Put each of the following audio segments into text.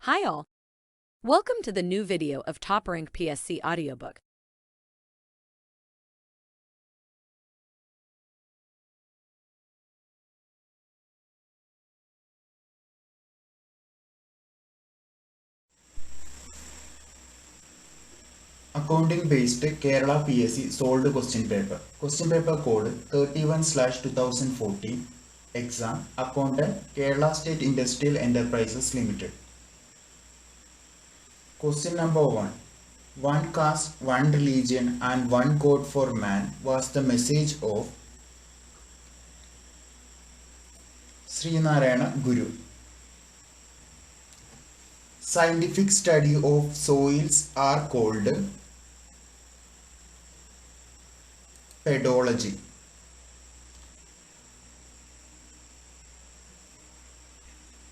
Hi all! Welcome to the new video of Top Rank PSC audiobook. Accounting based Kerala PSC solved question paper. Question paper code 31/2014. Exam Accountant Kerala State Industrial Enterprises Limited. Question number 1. One caste, one religion and one God for man was the message of Srinarayana Guru. Scientific study of soils are called pedology.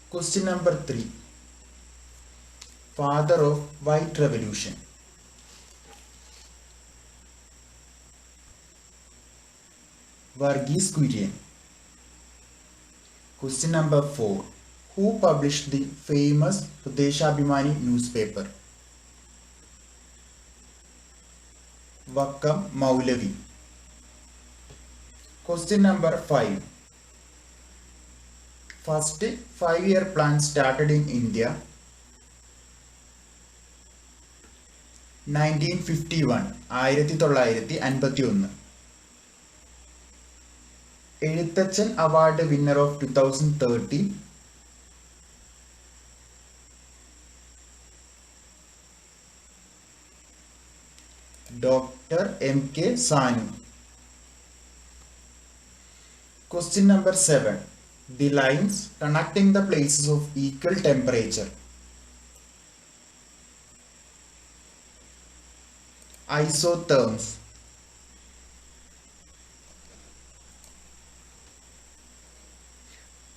Question number 3. Father of White Revolution. Varghese Kurian. Question number 4. Who published the famous Pradeshabhimani newspaper? Vakam Maulavi. Question number 5. First 5-year plan started in India. 1951. 1951. Ezhuthachan Award winner of 2013. Dr. M.K. Sanu. Question number 7. The lines connecting the places of equal temperature. Isotherms.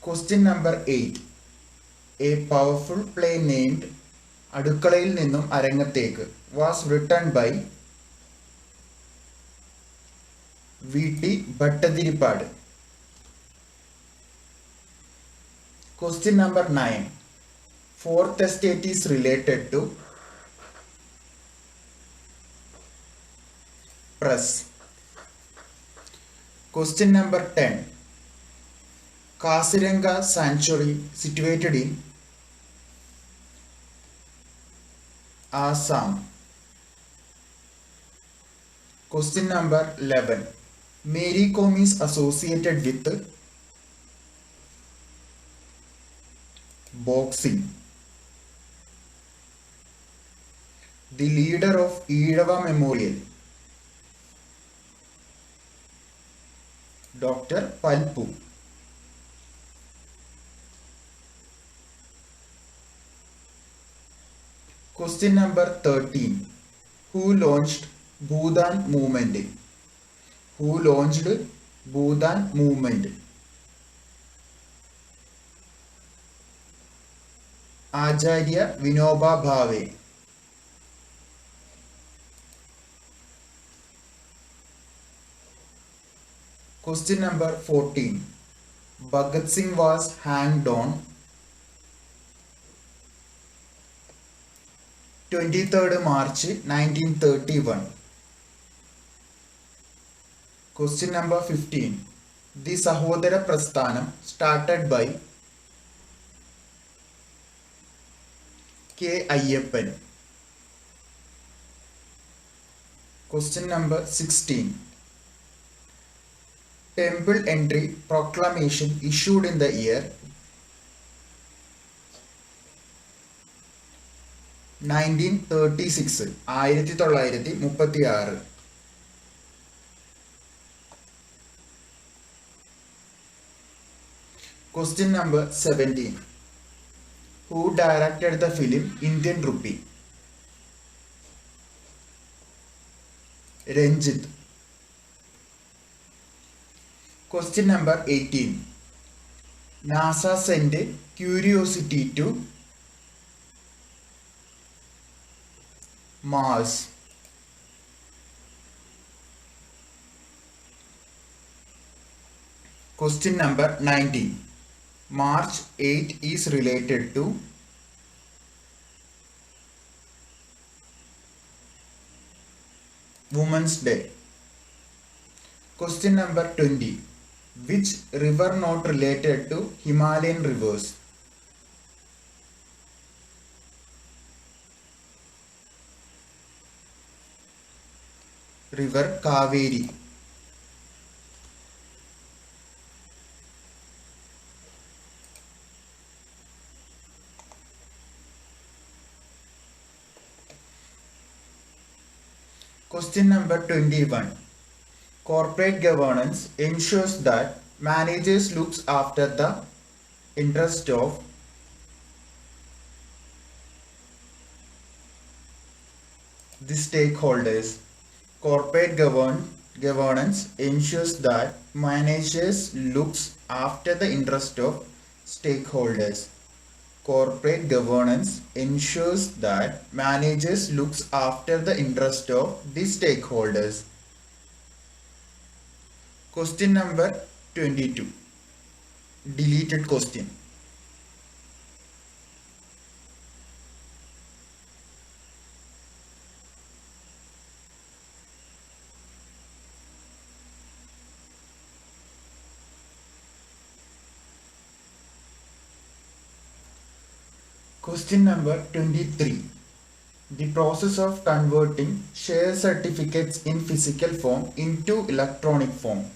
Question number 8. A powerful play named Adukkalayil Ninnum Arangathekku was written by V.T. Bhattathiryppad. Question number 9. Fourth estate is related to press. Question number 10. Kaziranga Sanctuary situated in Assam. Question number 11. Mary Kom is associated with boxing. The leader of Eedava Memorial. Dr. Palpu. Question number 13. Who launched Bhudan movement? Who launched Bhudan movement? Acharya Vinoba Bhave. Question number 14. Bhagat Singh was hanged on 23rd March 1931. Question number 15. The Sahodara Prasthanam started by K. Ayyappan. Question number 16. Temple entry proclamation issued in the year 1936. 1936. Question number 17. Who directed the film Indian Rupee? Ranjit. Question number 18. NASA sent Curiosity to Mars. Question number 19. March 8 is related to Women's Day. Question number 20. Which river not related to Himalayan rivers? River Kaveri. Question number 21. Corporate governance ensures that managers looks after the interest of the stakeholders. Corporate governance ensures that managers looks after the interest of stakeholders. Corporate governance ensures that managers looks after the interest of the stakeholders. Question number 22. Deleted question. Question number 23. The process of converting share certificates in physical form into electronic form.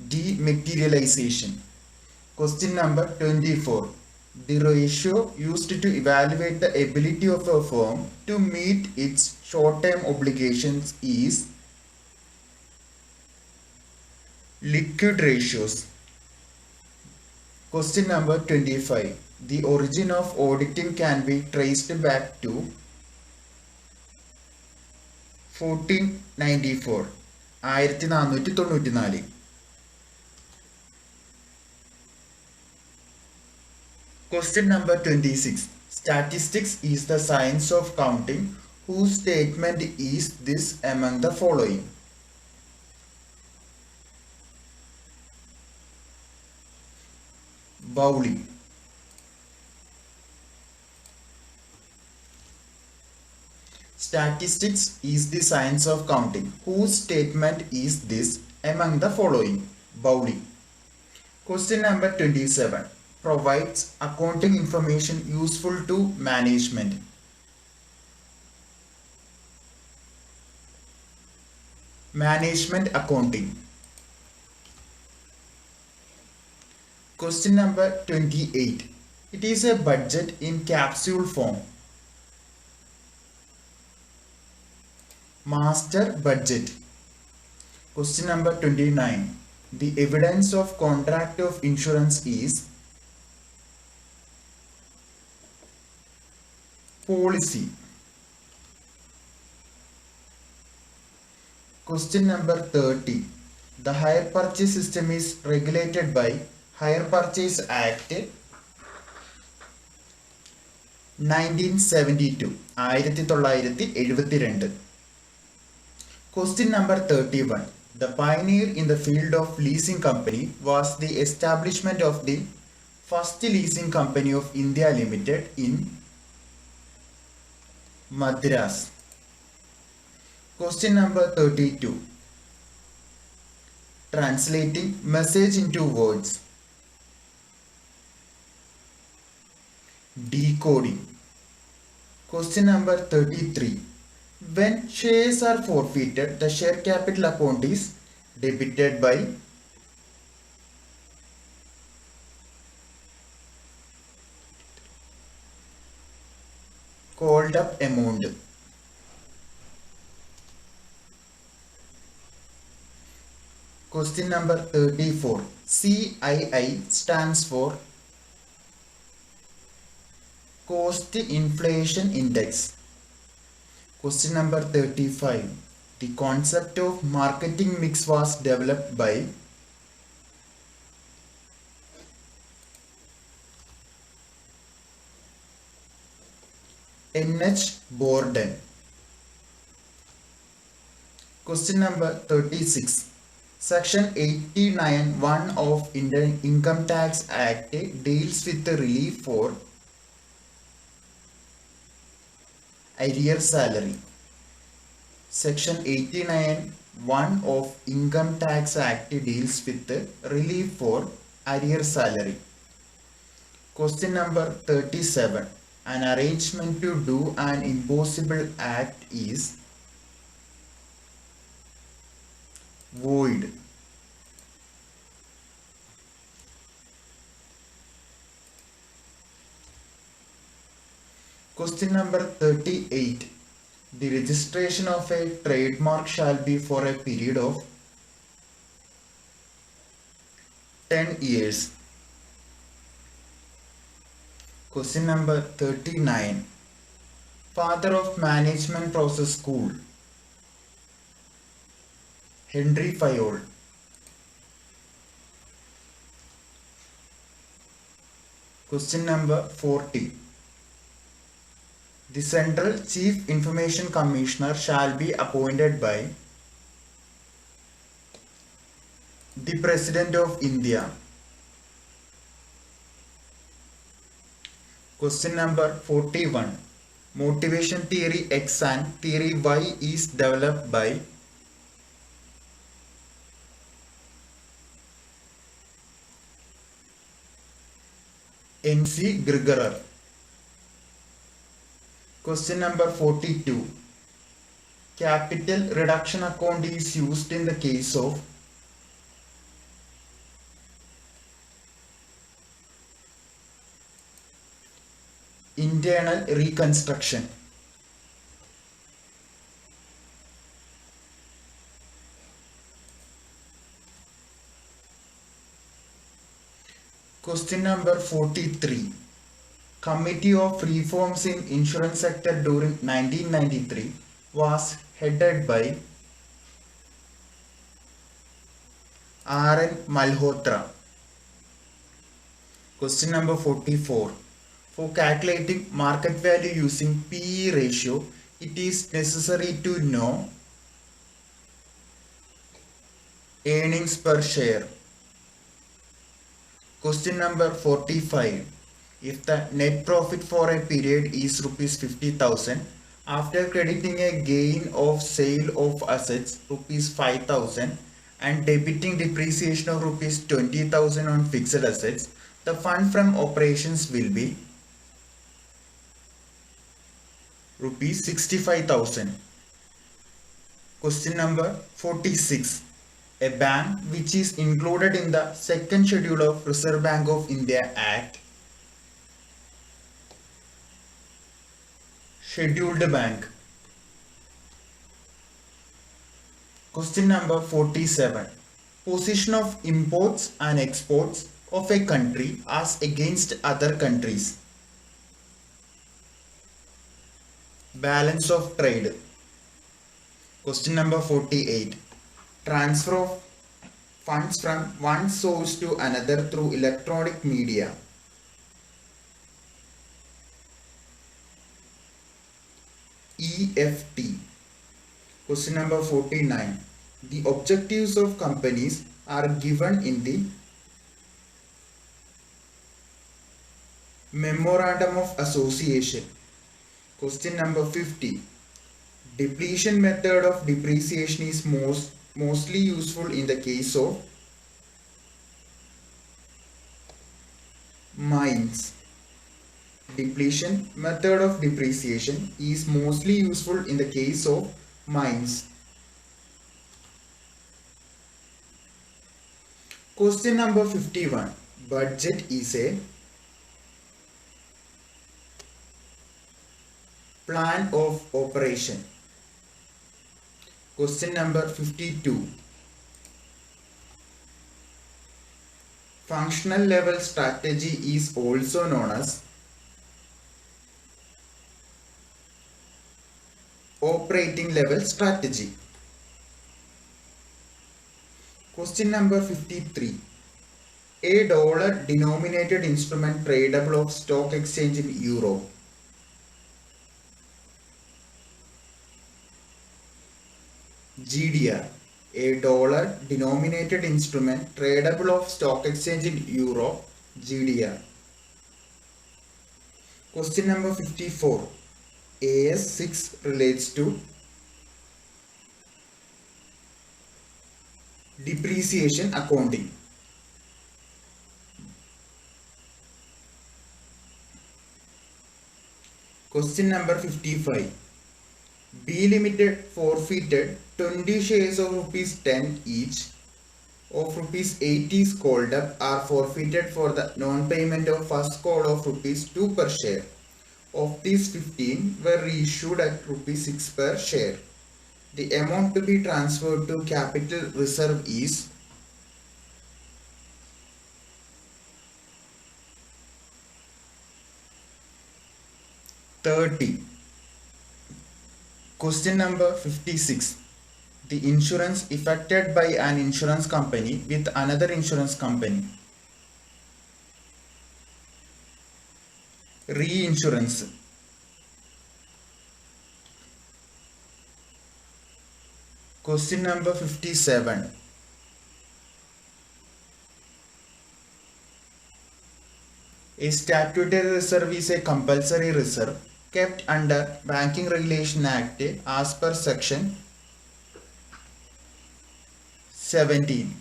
Dematerialization. Question number 24. The ratio used to evaluate the ability of a firm to meet its short-term obligations is liquid ratios. Question number 25. The origin of auditing can be traced back to 1494. 1494. Question number 26. Statistics is the science of counting. Whose statement is this among the following? Bowley. Statistics is the science of counting. Whose statement is this among the following? Bowley. Question number 27. Provides accounting information useful to management. Management accounting. Question number 28. It is a budget in capsule form. Master budget. Question number 29. The evidence of contract of insurance is policy. Question number 30. The hire purchase system is regulated by Hire Purchase Act 1972. 1972. Question number 31. The pioneer in the field of leasing company was the establishment of the first leasing company of India Limited in Madras. Question number 32. Translating message into words. Decoding. Question number 33. When shares are forfeited, the share capital account is debited by called up amount. Question number 34. CII stands for Cost Inflation Index. Question number 35. The concept of marketing mix was developed by N.H. Borden. Question number 36. Section 89(1) of Indian Income Tax Act deals with the relief for arrear salary. Section 89 1 of Income Tax Act deals with relief for arrear salary. Question number 37. An arrangement to do an impossible act is void. Question number 38. The registration of a trademark shall be for a period of 10 years. Question number 39. Father of Management Process School, Henry Fayol. Question number 40. The Central Chief Information Commissioner shall be appointed by the President of India. Question number 41. Motivation theory X and theory Y is developed by N.C. Grigerer. Question number 42. Capital reduction account is used in the case of internal reconstruction. Question number 43. Committee of Reforms in Insurance Sector during 1993 was headed by R.N. Malhotra. Question number 44. For calculating market value using P/E ratio, it is necessary to know earnings per share. Question number 45. If the net profit for a period is rupees 50,000, after crediting a gain of sale of assets rupees 5,000 and debiting depreciation of rupees 20,000 on fixed assets, the fund from operations will be rupees 65,000. Question number 46. A bank which is included in the second schedule of Reserve Bank of India Act, scheduled bank. Question number 47. Position of imports and exports of a country as against other countries. Balance of trade. Question number 48. Transfer of funds from one source to another through electronic media. EFT. Question number 49. The objectives of companies are given in the Memorandum of Association. Question number 50. Depletion method of depreciation is mostly useful in the case of mines. Depletion method of depreciation is mostly useful in the case of mines. Question number 51. Budget is a plan of operation. Question number 52. Functional level strategy is also known as operating level strategy. Question number 53. A dollar denominated instrument tradable of stock exchange in euro. GDR. A dollar denominated instrument tradable of stock exchange in euro. GDR. Question number 54. AS6 relates to depreciation accounting. Question number 55. B Limited forfeited 20 shares of rupees 10 each of rupees 80 called up are forfeited for the non-payment of first call of rupees 2 per share. Of these 15 were reissued at rupees 6 per share. The amount to be transferred to capital reserve is 30. Question number 56. The insurance effected by an insurance company with another insurance company. Reinsurance. Question number 57. A statutory reserve is a compulsory reserve kept under Banking Regulation Act as per section 17.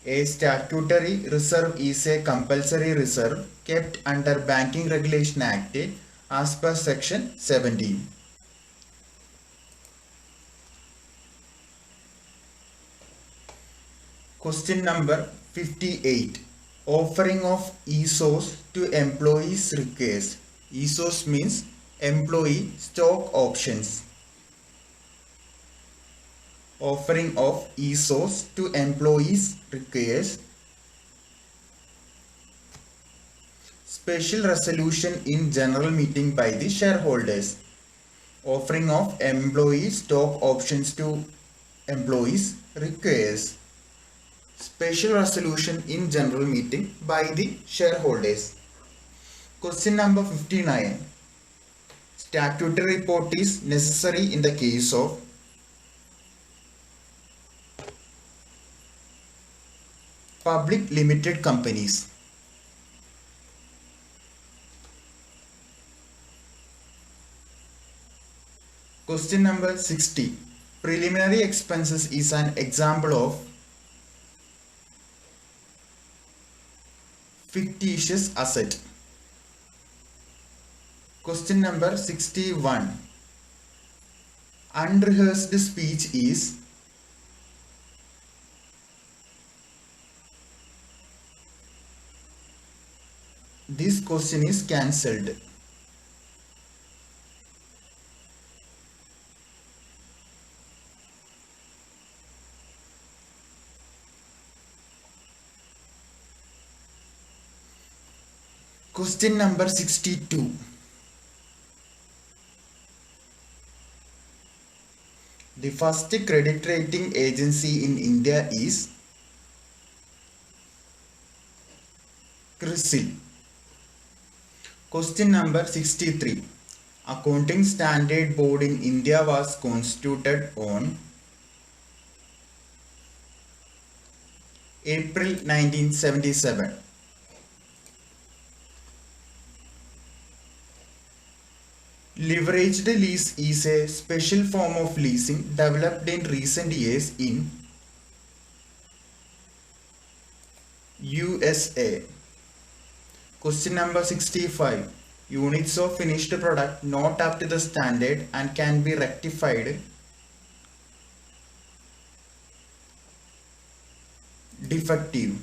A statutory reserve is a compulsory reserve kept under Banking Regulation Act as per section 17. Question number 58. Offering of ESOs to employees requires. ESOs means employee stock options. Offering of ESOs to employees requires special resolution in general meeting by the shareholders. Offering of employee stock options to employees requires special resolution in general meeting by the shareholders. Question number 59. Statutory report is necessary in the case of public limited companies. Question number 60. Preliminary expenses is an example of fictitious asset. Question number 61. Unrehearsed speech is this question is cancelled. Question number 62. The first credit rating agency in India is CRISIL. Question number 63. Accounting Standard Board in India was constituted on April 1977. Leveraged lease is a special form of leasing developed in recent years in USA. Question number 65. Units of finished product not up to the standard and can be rectified. Defective.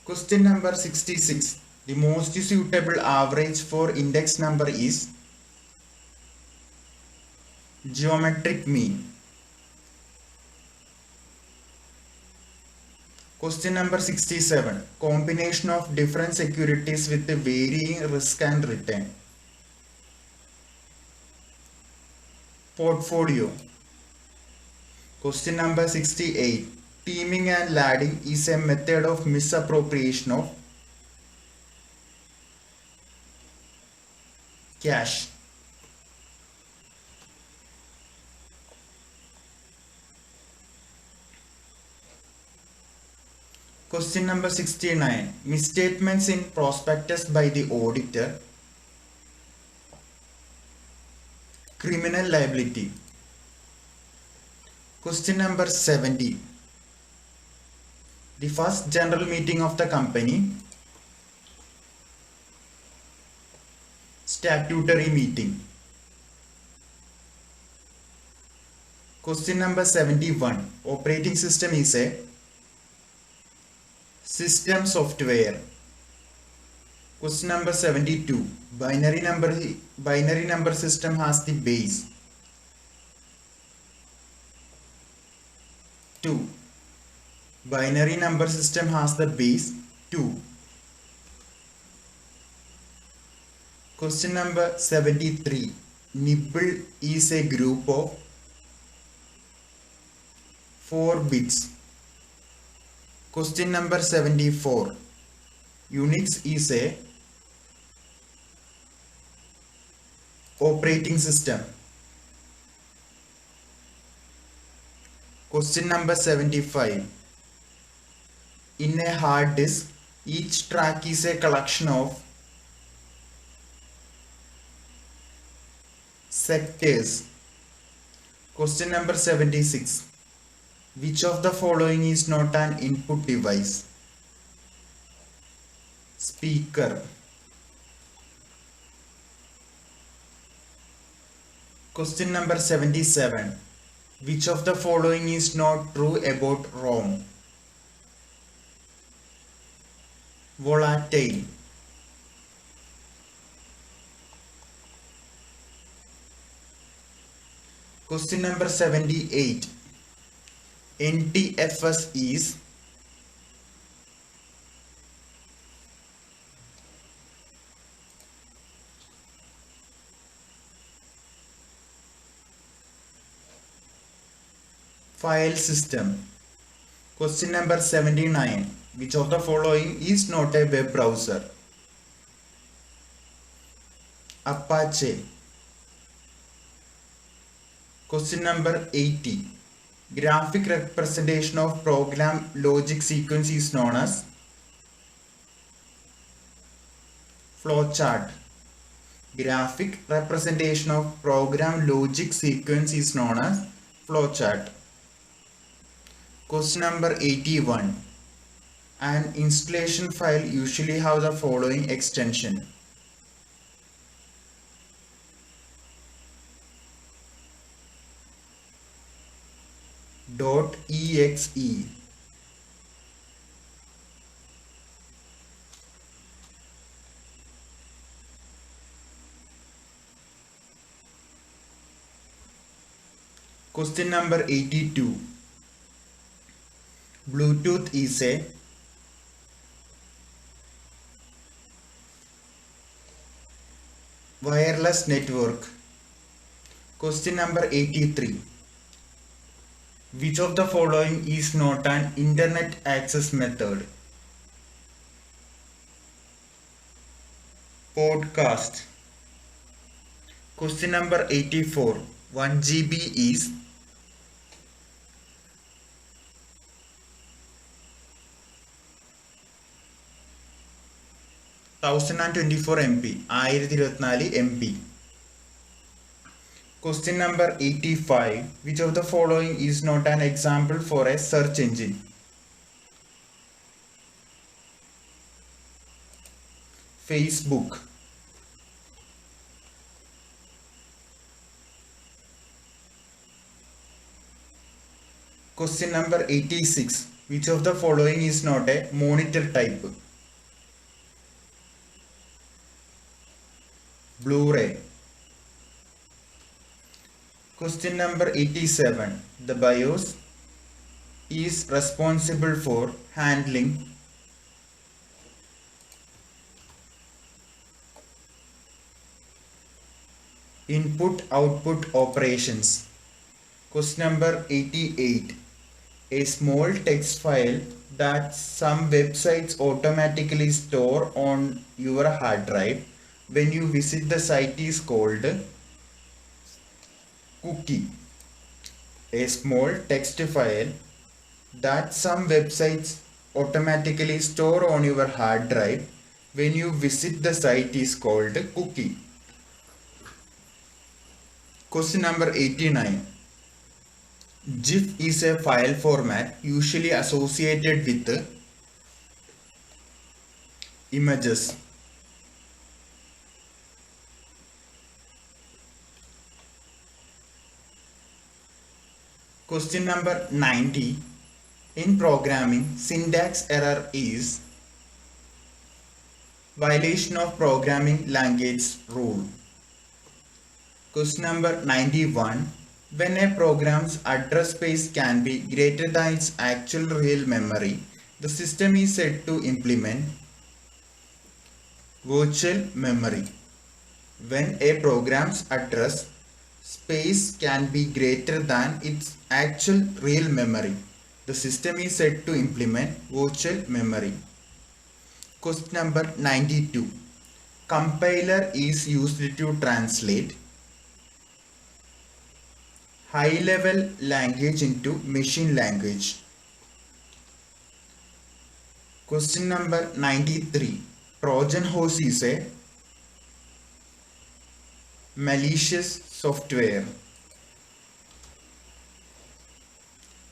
Question number 66. The most suitable average for index number is geometric mean. Question number 67. Combination of different securities with varying risk and return. Portfolio. Question number 68. Teaming and lading is a method of misappropriation of cash. Question number 69. Misstatements in prospectus by the auditor. Criminal liability. Question number 70. The first general meeting of the company. Statutory meeting. Question number 71. Operating system is a system software. Question number 72. Binary number system has the base 2. Binary number system has the base 2. Question number 73. Nibble is a group of 4 bits. Question number 74. Unix is a operating system. Question number 75. In a hard disk, each track is a collection of sectors. Question number 76. Which of the following is not an input device? Speaker. Question number 77. Which of the following is not true about ROM? Volatile. Question number 78. NTFS is file system. Question number 79. Which of the following is not a web browser? Apache. Question number 80. Graphic representation of program logic sequence is known as flowchart. Graphic representation of program logic sequence is known as flowchart. Question number 81. An installation file usually have the following extension. .exe. Question number 82. Bluetooth is a wireless network. Question number 83. Which of the following is not an internet access method? Podcast. Question number 84. 1 GB is (1024 MB) 1024 MB. Question number 85. Which of the following is not an example for a search engine? Facebook. Question number 86. Which of the following is not a monitor type? Blu-ray. Question number 87. The BIOS is responsible for handling input-output operations. Question number 88. A small text file that some websites automatically store on your hard drive when you visit the site is called cookie. A small text file that some websites automatically store on your hard drive when you visit the site is called cookie. Question number 89. GIF is a file format usually associated with images. Question number 90. In programming, syntax error is violation of programming language rule. Question number 91. When a program's address space can be greater than its actual real memory, the system is said to implement virtual memory. When a program's address space can be greater than its actual real memory, the system is said to implement virtual memory. Question number 92. Compiler is used to translate high-level language into machine language. Question number 93. Trojan horse is a malicious software.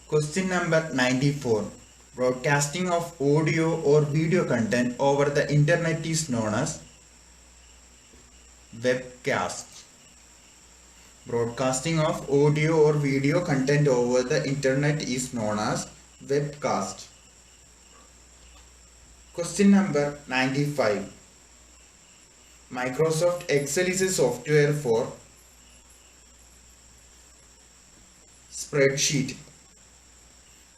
Question number 94. Broadcasting of audio or video content over the internet is known as webcast. Broadcasting of audio or video content over the internet is known as webcast. Question number 95. Microsoft Excel is a software for spreadsheet.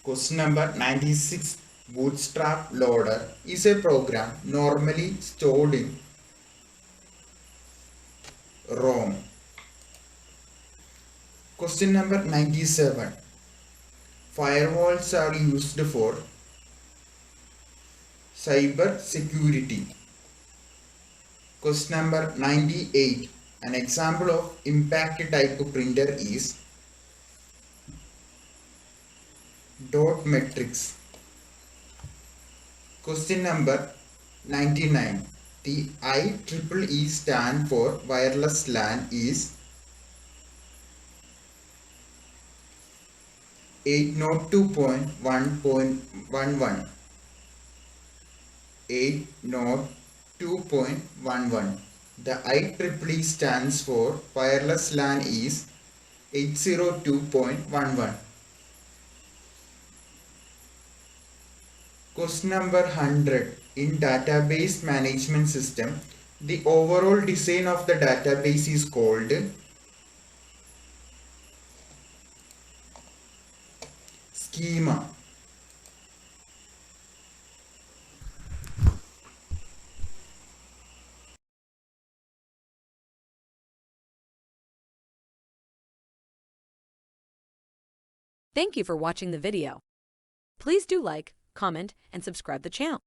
Question number 96. Bootstrap Loader is a program normally stored in ROM. Question number 97. Firewalls are used for cyber security. Question number 98. An example of impact type printer is dot matrix. Question number 99. The IEEE stand for wireless LAN is 802.1.11. 802.11. The IEEE stands for wireless LAN is 802.11. Question number 100. In database management system, the overall design of the database is called schema. Thank you for watching the video. Please do like, comment, and subscribe the channel.